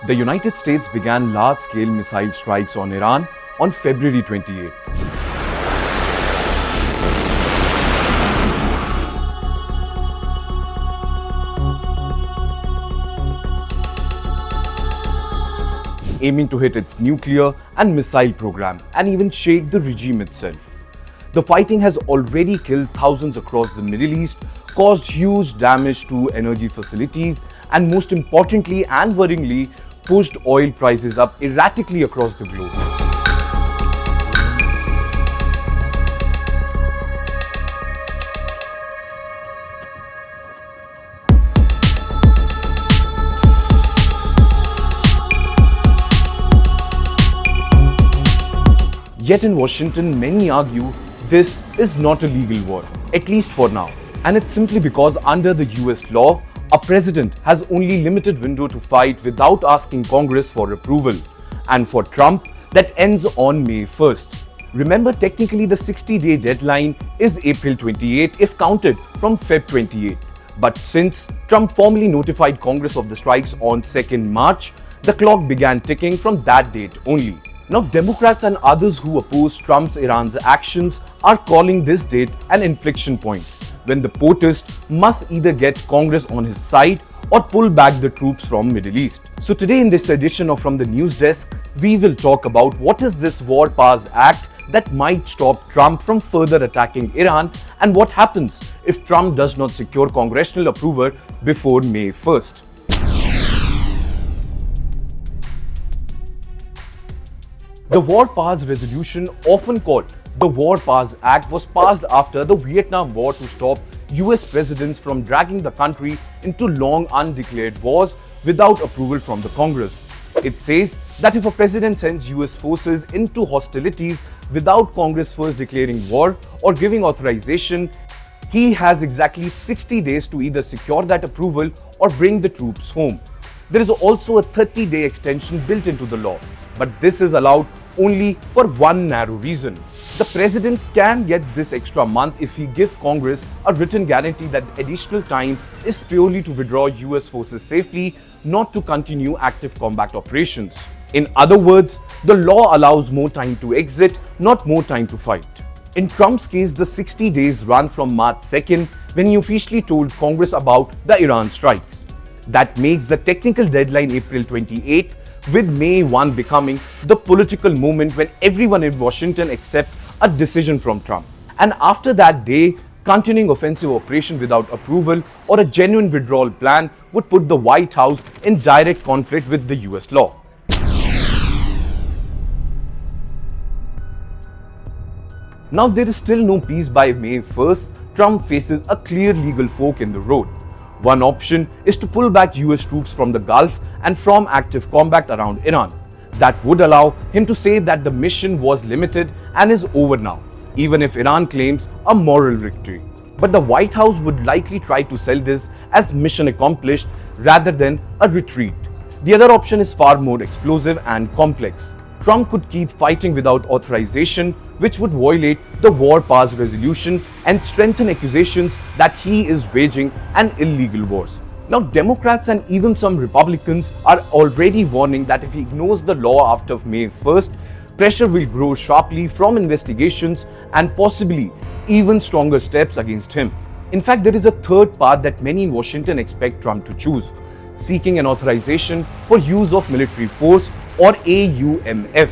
The United States began large-scale missile strikes on Iran on February 28. Aiming to hit its nuclear and missile program and even shake the regime itself. The fighting has already killed thousands across the Middle East, caused huge damage to energy facilities, and most importantly and worryingly, pushed oil prices up erratically across the globe. Yet in Washington, many argue this is not a legal war, at least for now. And it's simply because under the US law, a president has only limited window to fight without asking Congress for approval. And for Trump, that ends on May 1st. Remember, technically the 60-day deadline is April 28 if counted from Feb 28. But since Trump formally notified Congress of the strikes on 2nd March, the clock began ticking from that date only. Now, Democrats and others who oppose Trump's Iran's actions are calling this date an inflection point, when the POTUS must either get Congress on his side or pull back the troops from Middle East. So today in this edition of From the News Desk, we will talk about what is this War Powers Act that might stop Trump from further attacking Iran, and what happens if Trump does not secure congressional approval before May 1st. The War Powers Resolution, often called the War Powers Act, was passed after the Vietnam War to stop US presidents from dragging the country into long undeclared wars without approval from the Congress. It says that if a president sends US forces into hostilities without Congress first declaring war or giving authorization, he has exactly 60 days to either secure that approval or bring the troops home. There is also a 30-day extension built into the law, but this is allowed only for one narrow reason. The president can get this extra month if he gives Congress a written guarantee that additional time is purely to withdraw US forces safely, not to continue active combat operations. In other words, the law allows more time to exit, not more time to fight. In Trump's case, the 60 days run from March 2nd, when he officially told Congress about the Iran strikes. That makes the technical deadline April 28, with May 1 becoming the political moment when everyone in Washington accepts a decision from Trump. And after that day, continuing offensive operation without approval or a genuine withdrawal plan would put the White House in direct conflict with the US law. Now, there is still no peace by May 1st. Trump faces a clear legal fork in the road. One option is to pull back US troops from the Gulf and from active combat around Iran. That would allow him to say that the mission was limited and is over now, even if Iran claims a moral victory. But the White House would likely try to sell this as mission accomplished rather than a retreat. The other option is far more explosive and complex. Trump could keep fighting without authorization, which would violate the War Powers Resolution and strengthen accusations that he is waging an illegal war. Now, Democrats and even some Republicans are already warning that if he ignores the law after May 1st, pressure will grow sharply from investigations and possibly even stronger steps against him. In fact, there is a third path that many in Washington expect Trump to choose: seeking an authorization for use of military force, or AUMF.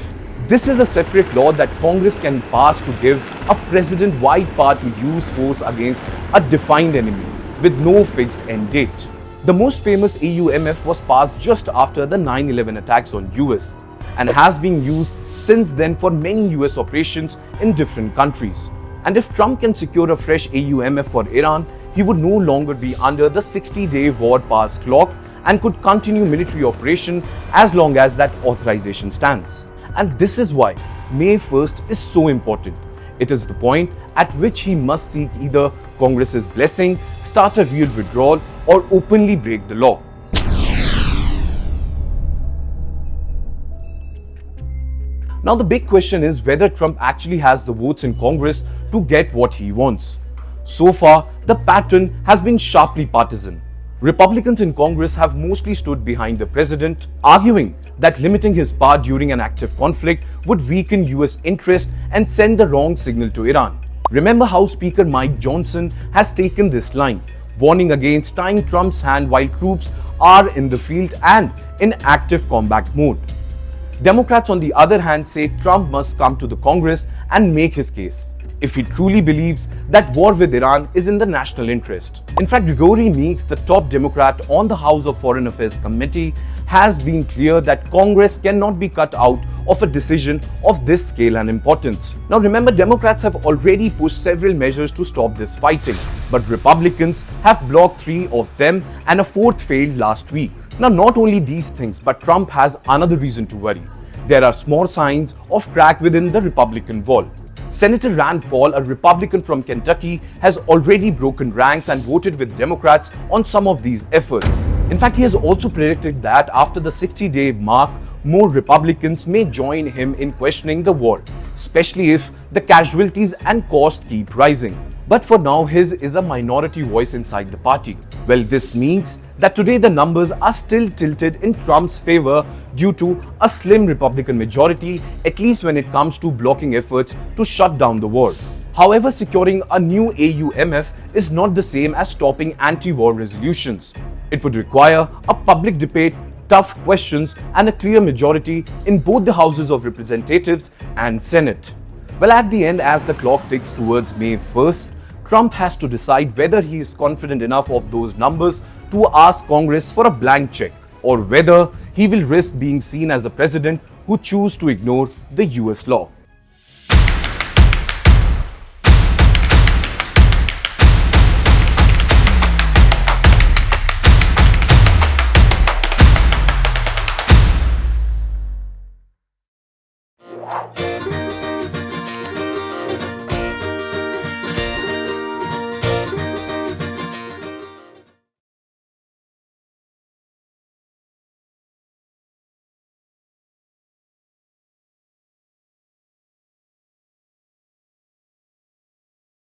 This is a separate law that Congress can pass to give a president wide power to use force against a defined enemy with no fixed end date. The most famous AUMF was passed just after the 9/11 attacks on US and has been used since then for many US operations in different countries. And if Trump can secure a fresh AUMF for Iran, he would no longer be under the 60-day war powers clock and could continue military operation as long as that authorization stands. And this is why May 1st is so important. It is the point at which he must seek either Congress's blessing, start a real withdrawal, or openly break the law. Now, the big question is whether Trump actually has the votes in Congress to get what he wants. So far, the pattern has been sharply partisan. Republicans in Congress have mostly stood behind the president, arguing that limiting his power during an active conflict would weaken US interest and send the wrong signal to Iran. Remember how Speaker Mike Johnson has taken this line, warning against tying Trump's hand while troops are in the field and in active combat mode. Democrats, on the other hand, say Trump must come to the Congress and make his case if he truly believes that war with Iran is in the national interest. In fact, Gregory Meeks, the top Democrat on the House of Foreign Affairs Committee, has been clear that Congress cannot be cut out of a decision of this scale and importance. Now remember, Democrats have already pushed several measures to stop this fighting, but Republicans have blocked 3 of them and a 4th failed last week. Now not only these things, but Trump has another reason to worry. There are small signs of crack within the Republican wall. Senator Rand Paul, a Republican from Kentucky, has already broken ranks and voted with Democrats on some of these efforts. In fact, he has also predicted that after the 60-day mark, more Republicans may join him in questioning the war, especially if the casualties and cost keep rising. But for now, his is a minority voice inside the party. Well, this means that today the numbers are still tilted in Trump's favor due to a slim Republican majority, at least when it comes to blocking efforts to shut down the war. However, securing a new AUMF is not the same as stopping anti-war resolutions. It would require a public debate, tough questions, and a clear majority in both the houses of representatives and Senate. Well, at the end, as the clock ticks towards May 1st, Trump has to decide whether he is confident enough of those numbers to ask Congress for a blank check, or whether he will risk being seen as a president who chooses to ignore the US law.